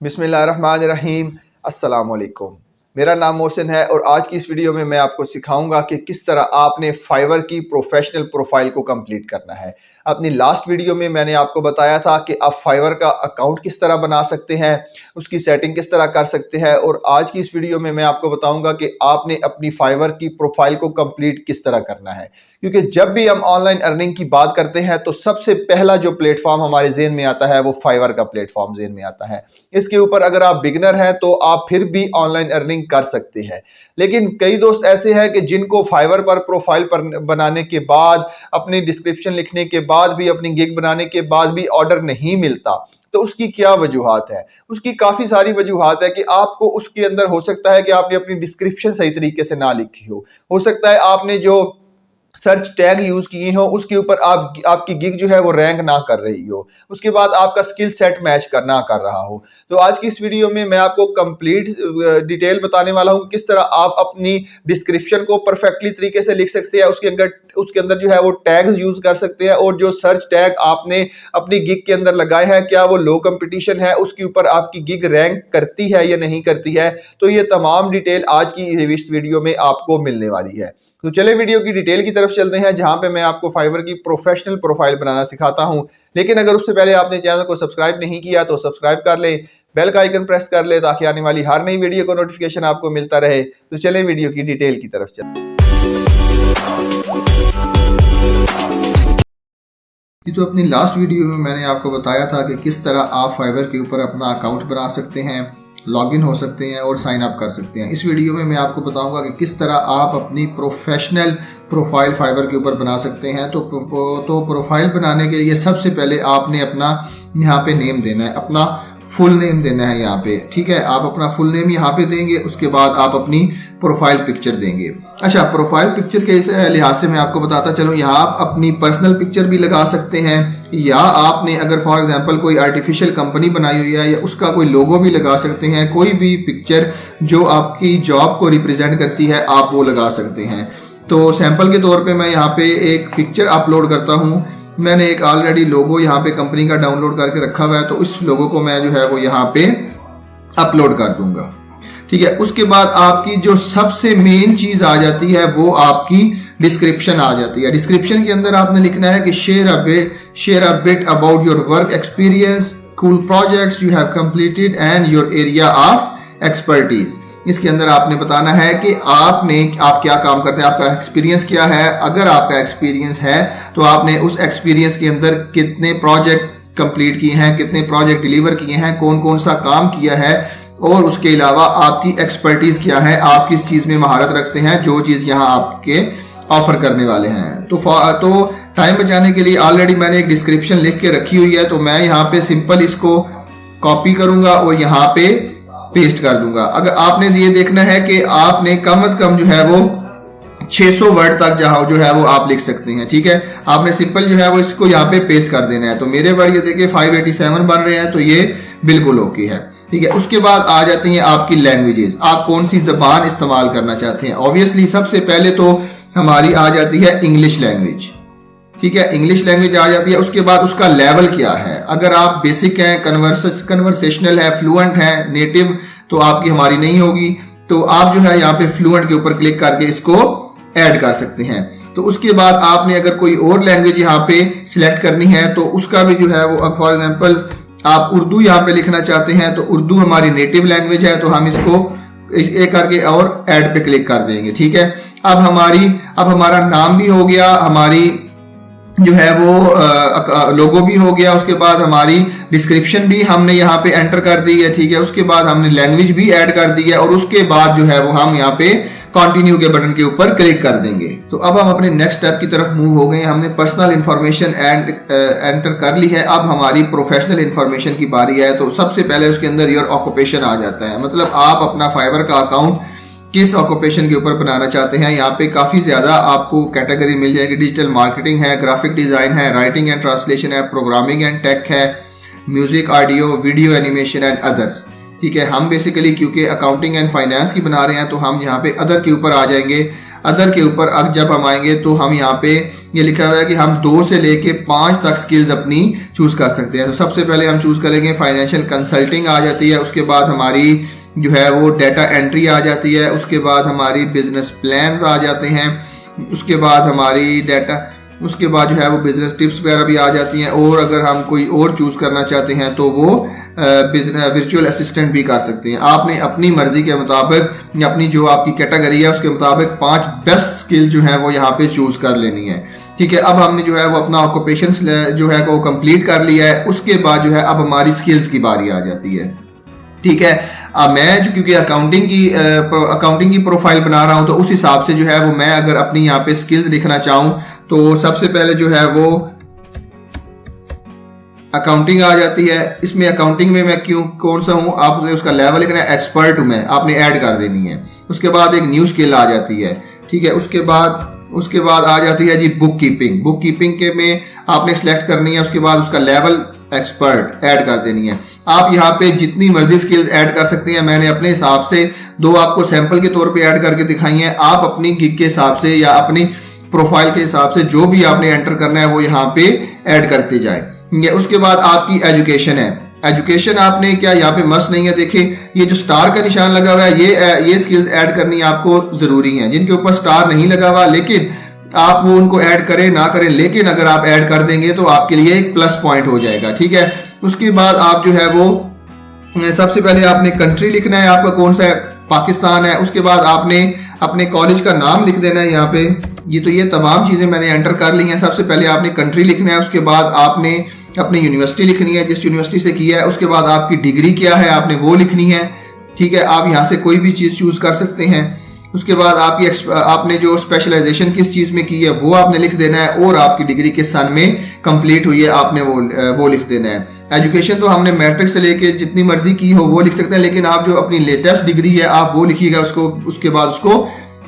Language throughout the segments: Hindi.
बिस्मिल्लाहिर्रहमानिर्रहीम। अस्सलाम वालेकुम। मेरा नाम मोहसिन है और आज की इस वीडियो में मैं आपको सिखाऊंगा कि किस तरह आपने फाइवर की प्रोफेशनल प्रोफाइल को कंप्लीट करना है। अपनी लास्ट वीडियो में मैंने आपको बताया था कि आप फाइवर का अकाउंट किस तरह बना सकते हैं, उसकी सेटिंग किस तरह कर सकते हैं, और आज की इस वीडियो में मैं आपको बताऊंगा कि आपने अपनी फाइवर की प्रोफाइल को कंप्लीट किस तरह करना है। क्योंकि जब भी हम ऑनलाइन अर्निंग की बात करते हैं तो सबसे पहला जो प्लेटफॉर्म हमारे जेहन में आता है वो फाइवर का प्लेटफॉर्म जेहन में आता है। इसके ऊपर अगर आप बिगनर हैं तो आप फिर भी ऑनलाइन अर्निंग कर सकते हैं, लेकिन कई दोस्त ऐसे हैं कि जिनको फाइवर पर प्रोफाइल पर बनाने के बाद, अपनी डिस्क्रिप्शन लिखने के बाद भी, अपनी गिग बनाने के बाद भी ऑर्डर नहीं मिलता। तो उसकी क्या वजूहात है? उसकी काफ़ी सारी वजूहात है कि आपको उसके अंदर हो सकता है कि आपने अपनी डिस्क्रिप्शन सही तरीके से ना लिखी हो सकता है आपने जो सर्च टैग यूज किए हो उसके ऊपर आपकी गिग जो है वो रैंक ना कर रही हो, उसके बाद आपका स्किल सेट मैच करना कर रहा हो। तो आज की इस वीडियो में मैं आपको कंप्लीट डिटेल बताने वाला हूं कि किस तरह आप अपनी डिस्क्रिप्शन को परफेक्टली तरीके से लिख सकते हैं, उसके अंदर जो है वो टैग्स यूज कर सकते हैं, और जो सर्च टैग आपने अपनी गिग के अंदर लगाए हैं क्या वो लो कंपटीशन है, उसके ऊपर आपकी गिग रैंक करती है या नहीं करती है। तो ये तमाम डिटेल आज की इस वीडियो में आपको मिलने वाली है। तो चले वीडियो की डिटेल की तरफ चलते हैं, जहां पे मैं आपको फाइवर की प्रोफेशनल प्रोफाइल बनाना सिखाता हूं। लेकिन अगर उससे पहले आपने चैनल को सब्सक्राइब नहीं किया तो सब्सक्राइब कर ले, बेल का आइकन प्रेस कर ले ताकि आने वाली हर नई वीडियो को नोटिफिकेशन आपको मिलता रहे। तो चले वीडियो की डिटेल की तरफ चलते हैं। तो अपनी लास्ट वीडियो में मैंने आपको बताया था कि किस तरह आप फाइवर के ऊपर अपना अकाउंट बना सकते हैं, लॉगिन हो सकते हैं और साइन अप कर सकते हैं। इस वीडियो में मैं आपको बताऊंगा कि किस तरह आप अपनी प्रोफेशनल प्रोफाइल फाइवर के ऊपर बना सकते हैं। तो प्रोफाइल बनाने के लिए सबसे पहले आपने अपना यहाँ पे नेम देना है, अपना फुल नेम देना है यहाँ पे, ठीक है। आप अपना फुल नेम यहाँ पे देंगे, उसके बाद आप अपनी प्रोफाइल पिक्चर देंगे। अच्छा, प्रोफाइल पिक्चर के लिहाज से मैं आपको बताता चलूँ, यहाँ आप अपनी पर्सनल पिक्चर भी लगा सकते हैं, या आपने अगर फॉर एग्जांपल कोई आर्टिफिशियल कंपनी बनाई हुई है या उसका कोई लोगो भी लगा सकते हैं। कोई भी पिक्चर जो आपकी जॉब को रिप्रेजेंट करती है आप वो लगा सकते हैं। तो सैंपल के तौर पे मैं यहाँ पे एक पिक्चर अपलोड करता हूँ। मैंने एक ऑलरेडी लोगो यहाँ पे कंपनी का डाउनलोड करके रखा हुआ है, तो इस लोगो को मैं जो है वो यहाँ पे अपलोड कर दूंगा, ठीक है। उसके बाद आपकी जो सबसे मेन चीज आ जाती है वो आपकी डिस्क्रिप्शन आ जाती है। डिस्क्रिप्शन के अंदर आपने लिखना है कि share a bit about your work experience, cool projects you have completed and your area of expertise. इसके अंदर आपने बताना है कि आप क्या काम करते हैं, आपका एक्सपीरियंस क्या है। अगर आपका एक्सपीरियंस है तो आपने उस एक्सपीरियंस के अंदर कितने प्रोजेक्ट कंप्लीट किए हैं, कितने प्रोजेक्ट डिलीवर किए हैं, कौन कौन सा काम किया है, और उसके अलावा आपकी एक्सपर्टीज क्या है, आप किस चीज में महारत रखते हैं, जो चीज यहाँ आपके ऑफर करने वाले हैं। तो टाइम बचाने के लिए ऑलरेडी मैंने एक डिस्क्रिप्शन लिख के रखी हुई है, तो मैं यहाँ पे सिंपल इसको कॉपी करूंगा और यहाँ पे पेस्ट कर दूंगा। अगर आपने ये देखना है कि आपने कम से कम जो है वो 600 वर्ड तक जहाँ जो है वो आप लिख सकते हैं, ठीक है। आपने सिंपल जो है वो इसको यहाँ पे पेस्ट कर देना है। तो मेरे वर्ड ये देखिए 587 बन रहे हैं, तो ये बिल्कुल ओके है, ठीक है। उसके बाद आ जाती हैं आपकी लैंग्वेजेस, आप कौन सी जबान इस्तेमाल करना चाहते हैं। ऑब्वियसली सबसे पहले तो हमारी आ जाती है इंग्लिश लैंग्वेज, ठीक है। इंग्लिश लैंग्वेज आ जाती है। उसके बाद उसका लेवल क्या है, अगर आप बेसिक हैं, कन्वर्सेशनल है, फ्लुएंट है, नेटिव, तो आपकी हमारी नहीं होगी। तो आप जो है यहाँ पे फ्लुएंट के ऊपर क्लिक करके इसको ऐड कर सकते हैं। तो उसके बाद आपने अगर कोई और लैंग्वेज यहाँ पे सिलेक्ट करनी है तो उसका भी जो है वो, फॉर एग्जांपल आप उर्दू यहाँ पे लिखना चाहते हैं तो उर्दू हमारी नेटिव लैंग्वेज है, तो हम इसको एक करके और ऐड पे क्लिक कर देंगे, ठीक है। अब हमारा नाम भी हो गया, हमारी जो है वो लोगो भी हो गया, उसके बाद हमारी डिस्क्रिप्शन भी हमने यहाँ पे एंटर कर दी है, ठीक है। उसके बाद हमने लैंग्वेज भी ऐड कर दी है, और उसके बाद जो है वो हम यहाँ पे कंटिन्यू के बटन के ऊपर क्लिक कर देंगे। तो अब हम अपने नेक्स्ट स्टेप की तरफ मूव हो गए। हमने पर्सनल इंफॉर्मेशन एंटर कर ली है। अब हमारी प्रोफेशनल इंफॉर्मेशन की बारी है। तो सबसे पहले उसके अंदर योर ऑक्यूपेशन आ जाता है, मतलब आप अपना फाइवर का अकाउंट किस ऑक्यूपेशन के ऊपर बनाना चाहते हैं। यहाँ पे काफ़ी ज़्यादा आपको कैटेगरी मिल जाएगी। डिजिटल मार्केटिंग है, ग्राफिक डिज़ाइन है, राइटिंग एंड ट्रांसलेशन है, प्रोग्रामिंग एंड टेक है, music, audio, video animation and others, ठीक है। हम बेसिकली क्योंकि अकाउंटिंग एंड फाइनेंस की बना रहे हैं तो हम यहाँ पे अदर के ऊपर आ जाएंगे। अदर के ऊपर अब जब हम आएंगे तो हम यहाँ पे ये लिखा हुआ है कि हम 2 से लेके 5 तक स्किल्स अपनी चूज कर सकते हैं। तो सबसे पहले हम चूज करेंगे फाइनेंशियल कंसल्टिंग आ जाती है, उसके बाद हमारी जो है वो डाटा एंट्री आ जाती है, उसके बाद हमारी बिजनेस प्लान्स आ जाते हैं, उसके बाद हमारी उसके बाद जो है वो बिजनेस टिप्स वगैरह भी आ जाती हैं। और अगर हम कोई और चूज़ करना चाहते हैं तो वो वर्चुअल असिस्टेंट भी कर सकते हैं। आपने अपनी मर्जी के मुताबिक अपनी जो आपकी कैटेगरी है उसके मुताबिक 5 बेस्ट स्किल जो है वो यहाँ पे चूज़ कर लेनी है। ठीक है, अब हमने जो है वो अपना ऑक्यूपेशन जो है वो कंप्लीट कर लिया है। उसके बाद जो है अब हमारी स्किल्स की बारी आ जाती है। ठीक है, अब मैं जो क्योंकि अकाउंटिंग की प्रोफाइल बना रहा हूं तो उस हिसाब से जो है वो मैं अगर अपनी यहाँ पे स्किल्स लिखना चाहूं तो सबसे पहले जो है वो अकाउंटिंग आ जाती है। इसमें अकाउंटिंग में मैं कौन सा हूं, आपने उसका लेवल लिखना है, एक्सपर्ट हूं मैं, आपने ऐड कर देनी है। उसके बाद एक न्यू स्किल आ जाती है। ठीक है, उसके बाद आ जाती है जी बुक कीपिंग के में आपने सेलेक्ट करनी है। उसके बाद उसका लेवल एक्सपर्ट ऐड कर देनी है। आप यहाँ पे जितनी मर्जी स्किल्स ऐड कर सकते हैं। मैंने अपने हिसाब से 2 आपको सैंपल के तौर पे ऐड करके दिखाई हैं। आप अपनी गिग के हिसाब से या अपनी प्रोफाइल के हिसाब से जो भी आपने एंटर करना है वो यहाँ पे ऐड करते जाए। उसके बाद आपकी एजुकेशन है। एजुकेशन आपने क्या यहाँ पे मस्ट नहीं है, देखिए ये जो स्टार का निशान लगा हुआ है ये स्किल्स ऐड करनी आपको जरूरी है। जिनके ऊपर स्टार नहीं लगा हुआ लेकिन आप वो उनको ऐड करें ना करें, लेकिन अगर आप ऐड कर देंगे तो आपके लिए एक प्लस पॉइंट हो जाएगा। ठीक है, उसके बाद आप जो है वो सबसे पहले आपने कंट्री लिखना है, आपका कौन सा है, पाकिस्तान है। उसके बाद आपने अपने कॉलेज का नाम लिख देना है यहाँ पे। ये तमाम चीजें मैंने एंटर कर ली हैं। सबसे पहले आपने कंट्री लिखना है, उसके बाद आपने अपनी यूनिवर्सिटी लिखनी है जिस यूनिवर्सिटी से किया है। उसके बाद आपकी डिग्री क्या है आपने वो लिखनी है। ठीक है, आप यहाँ से कोई भी चीज चूज कर सकते हैं। उसके बाद आपने जो स्पेशलाइजेशन किस चीज में की है वो आपने लिख देना है और आपकी डिग्री किस सन में कंप्लीट हुई है आपने वो लिख देना है। एजुकेशन तो हमने मैट्रिक से लेके जितनी मर्जी की हो वो लिख सकते हैं, लेकिन आप जो अपनी लेटेस्ट डिग्री है आप वो लिखिएगा, उसके बाद उसको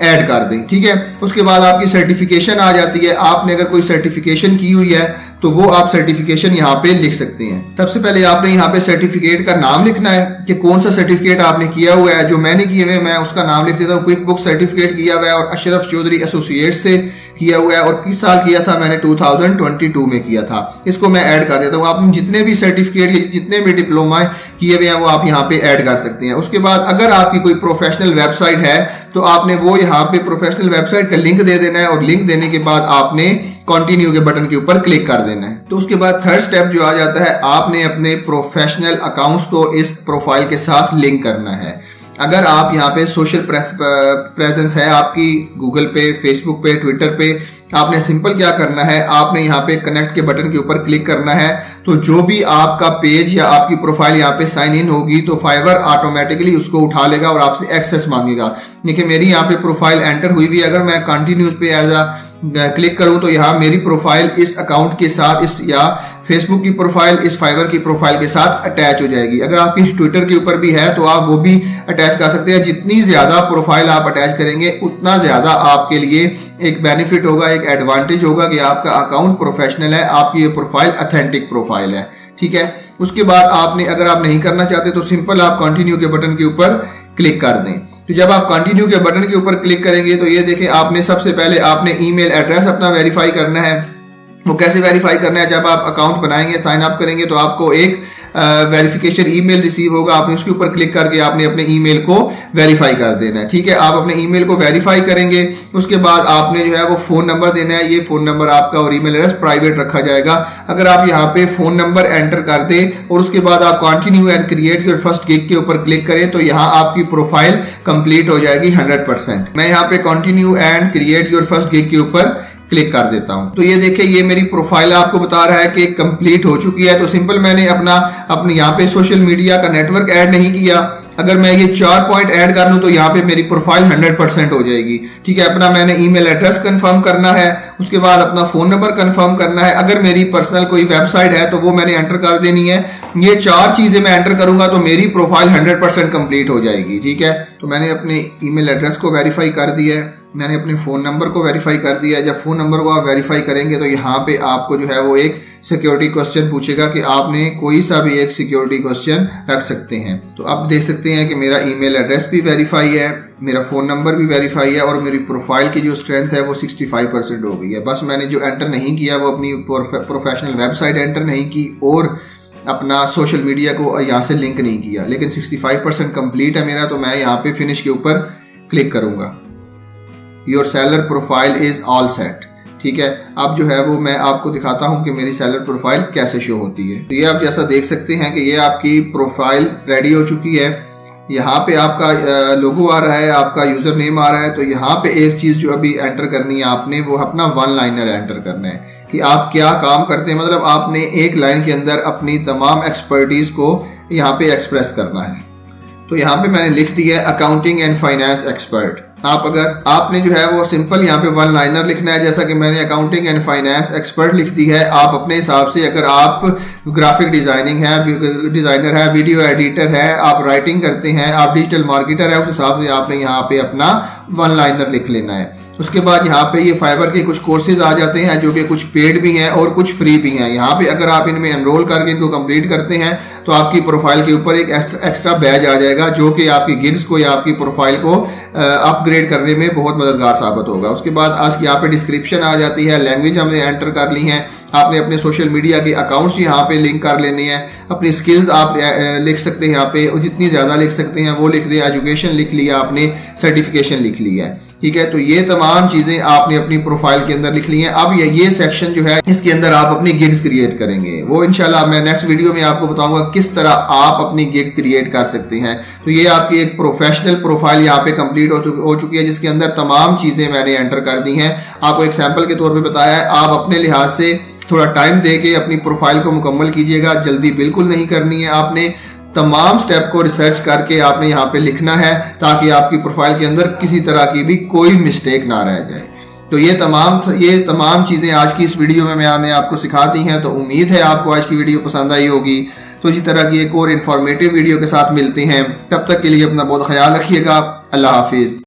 ऐड कर दें। ठीक है, उसके बाद आपकी सर्टिफिकेशन आ जाती है। आपने अगर कोई सर्टिफिकेशन की हुई है तो वो आप सर्टिफिकेशन यहाँ पे लिख सकते हैं। सबसे पहले आपने यहाँ पे सर्टिफिकेट का नाम लिखना है कि कौन सा सर्टिफिकेट आपने किया हुआ है। जो मैंने किए हुए मैं उसका नाम लिख देता हूँ। क्विक बुक सर्टिफिकेट किया हुआ है और अशरफ चौधरी एसोसिएट से किया हुआ है और किस साल किया था, मैंने 2022 में किया था। इसको मैं ऐड कर देता हूँ। आप जितने भी सर्टिफिकेट जितने भी डिप्लोमा किए हुए हैं वो आप यहाँ पे ऐड कर सकते हैं। उसके बाद अगर आपकी कोई प्रोफेशनल वेबसाइट है तो आपने वो यहाँ पे प्रोफेशनल वेबसाइट का लिंक दे देना है और लिंक देने के बाद आपने कंटिन्यू के बटन के ऊपर क्लिक कर देना है। तो उसके बाद थर्ड स्टेप जो आ जाता है, आपने अपने प्रोफेशनल अकाउंट्स को इस प्रोफाइल के साथ लिंक करना है। अगर आप यहाँ पे सोशल प्रेजेंस है आपकी गूगल पे, फेसबुक पे, ट्विटर पे, आपने सिंपल क्या करना है, आपने यहाँ पे कनेक्ट के बटन के ऊपर क्लिक करना है। तो जो भी आपका पेज या आपकी प्रोफाइल यहाँ पे साइन इन होगी तो फाइवर ऑटोमेटिकली उसको उठा लेगा और आपसे एक्सेस मांगेगा। देखिए मेरी यहाँ पे प्रोफाइल एंटर हुई हुई, अगर मैं कंटिन्यू पे एज अ क्लिक करूं तो यहाँ मेरी प्रोफाइल इस अकाउंट के साथ या फेसबुक की प्रोफाइल इस फाइवर की प्रोफाइल के साथ अटैच हो जाएगी। अगर आपकी ट्विटर के ऊपर भी है तो आप वो भी अटैच कर सकते हैं। जितनी ज्यादा प्रोफाइल आप अटैच करेंगे उतना ज्यादा आपके लिए एक बेनिफिट होगा, एक एडवांटेज होगा कि आपका अकाउंट प्रोफेशनल है, आपकी ये प्रोफाइल ऑथेंटिक प्रोफाइल है। ठीक है, उसके बाद आपने अगर आप नहीं करना चाहते तो सिंपल आप कंटिन्यू के बटन के ऊपर क्लिक कर दें। तो जब आप कंटिन्यू के बटन के ऊपर क्लिक करेंगे तो ये देखें, आपने सबसे पहले आपने ईमेल एड्रेस अपना वेरीफाई करना है। वो कैसे वेरीफाई करना है, जब आप अकाउंट बनाएंगे, साइन अप करेंगे तो आपको एक वेरिफिकेशन ईमेल रिसीव होगा। आपने उसके ऊपर क्लिक करके आपने अपने ईमेल को वेरीफाई कर देना है। ठीक है, आप अपने ईमेल को वेरीफाई करेंगे, उसके बाद आपने जो है वो फोन नंबर देना है। ये फोन नंबर आपका और ईमेल एड्रेस प्राइवेट रखा जाएगा। अगर आप यहाँ पे फोन नंबर एंटर कर दें और उसके बाद आप continue and create your first gig के ऊपर क्लिक करें तो यहाँ आपकी प्रोफाइल कंप्लीट हो जाएगी 100%। मैं यहाँ पे continue and create your first gig के ऊपर क्लिक कर देता हूं। तो ये देखिए, ये मेरी प्रोफाइल आपको बता रहा है कि कंप्लीट हो चुकी है। तो सिंपल मैंने अपने यहाँ पे सोशल मीडिया का नेटवर्क ऐड नहीं किया। अगर मैं ये 4 पॉइंट ऐड कर लूं तो यहाँ पे मेरी प्रोफाइल 100% हो जाएगी। ठीक है, अपना मैंने ईमेल एड्रेस कंफर्म करना है, उसके बाद अपना फोन नंबर कंफर्म करना है। अगर मेरी पर्सनल कोई वेबसाइट है तो वो मैंने एंटर कर देनी है। ये 4 चीजें मैं एंटर करूंगा तो मेरी प्रोफाइल 100% कंप्लीट हो जाएगी। ठीक है, तो मैंने अपने ईमेल एड्रेस को वेरीफाई कर दिया है, मैंने अपने फ़ोन नंबर को वेरीफाई कर दिया है। जब फ़ोन नंबर को आप वेरीफाई करेंगे तो यहाँ पे आपको जो है वो एक सिक्योरिटी क्वेश्चन पूछेगा कि आपने कोई सा भी एक सिक्योरिटी क्वेश्चन रख सकते हैं। तो आप देख सकते हैं कि मेरा ईमेल एड्रेस भी वेरीफाई है, मेरा फ़ोन नंबर भी वेरीफाई है और मेरी प्रोफाइल की जो स्ट्रेंथ है वो 65% हो गई है। बस मैंने जो एंटर नहीं किया वो अपनी प्रोफेशनल वेबसाइट एंटर नहीं की और अपना सोशल मीडिया को यहाँ से लिंक नहीं किया, लेकिन 65% कंप्लीट है मेरा। तो मैं यहाँ पे फिनिश के ऊपर क्लिक करूँगा। Your seller profile is all set. ठीक है, अब जो है वो मैं आपको दिखाता हूँ कि मेरी सेलर प्रोफाइल कैसे शो होती है। तो ये आप जैसा देख सकते हैं कि ये आपकी प्रोफाइल रेडी हो चुकी है। यहाँ पे आपका लोगो आ रहा है, आपका यूज़र नेम आ रहा है। तो यहाँ पे एक चीज़ जो अभी एंटर करनी है आपने, वो अपना वन लाइनर एंटर करना है कि आप क्या काम करते हैं। मतलब आपने एक लाइन के अंदर अपनी तमाम एक्सपर्टीज़ को यहाँ पे एक्सप्रेस करना है। तो यहाँ पे मैंने लिख दिया है अकाउंटिंग एंड फाइनेंस एक्सपर्ट। आपने जो है वो सिंपल यहाँ पे वन लाइनर लिखना है, जैसा कि मैंने अकाउंटिंग एंड फाइनेंस एक्सपर्ट लिख दी है। आप अपने हिसाब से, अगर आप ग्राफिक डिजाइनर है, वीडियो एडिटर है, आप राइटिंग करते हैं, आप डिजिटल मार्केटर है, उस हिसाब से आपने यहाँ पे अपना वन लाइनर लिख लेना है। उसके बाद यहाँ पे ये फाइबर के कुछ कोर्सेज आ जाते हैं जो कि कुछ पेड भी हैं और कुछ फ्री भी हैं। यहाँ पे अगर आप इनमें एनरोल करके इनको कंप्लीट करते हैं तो आपकी प्रोफाइल के ऊपर एक एक्स्ट्रा बैज आ जाएगा जो कि आपकी गिग्स को या आपकी प्रोफाइल को अपग्रेड करने में बहुत मददगार साबित होगा। उसके बाद आज यहाँ पे डिस्क्रिप्शन आ जाती है, लैंग्वेज हमने एंटर कर ली है। आपने अपने सोशल मीडिया के अकाउंट्स यहाँ पे लिंक कर लेने हैं, अपनी स्किल्स आप लिख सकते हैं यहाँ पे, और जितनी ज़्यादा लिख सकते हैं वो लिख दिया, एजुकेशन लिख लिया आपने, सर्टिफिकेशन लिख लिया है। ठीक है, तो ये तमाम चीज़ें आपने अपनी प्रोफाइल के अंदर लिख ली हैं। अब ये सेक्शन जो है इसके अंदर आप अपनी गिग्स क्रिएट करेंगे। वो इंशाल्लाह मैं नेक्स्ट वीडियो में आपको बताऊंगा किस तरह आप अपनी गिग क्रिएट कर सकते हैं। तो ये आपकी एक प्रोफेशनल प्रोफाइल यहाँ पे कंप्लीट हो चुकी है, जिसके अंदर तमाम चीज़ें मैंने एंटर कर दी हैं। आपको एक सैंपल के तौर पर बताया है, आप अपने लिहाज से थोड़ा टाइम दे के अपनी प्रोफाइल को मुकम्मल कीजिएगा। जल्दी बिल्कुल नहीं करनी है, आपने तमाम स्टेप को रिसर्च करके आपने यहाँ पे लिखना है ताकि आपकी प्रोफाइल के अंदर किसी तरह की भी कोई मिस्टेक ना रह जाए। तो ये तमाम चीज़ें आज की इस वीडियो में मैंने आपको सिखा दी हैं। तो उम्मीद है आपको आज की वीडियो पसंद आई होगी। तो इसी तरह की एक और इन्फॉर्मेटिव वीडियो के साथ मिलते हैं, तब तक के लिए अपना बहुत ख्याल रखिएगा। अल्लाह हाफिज़।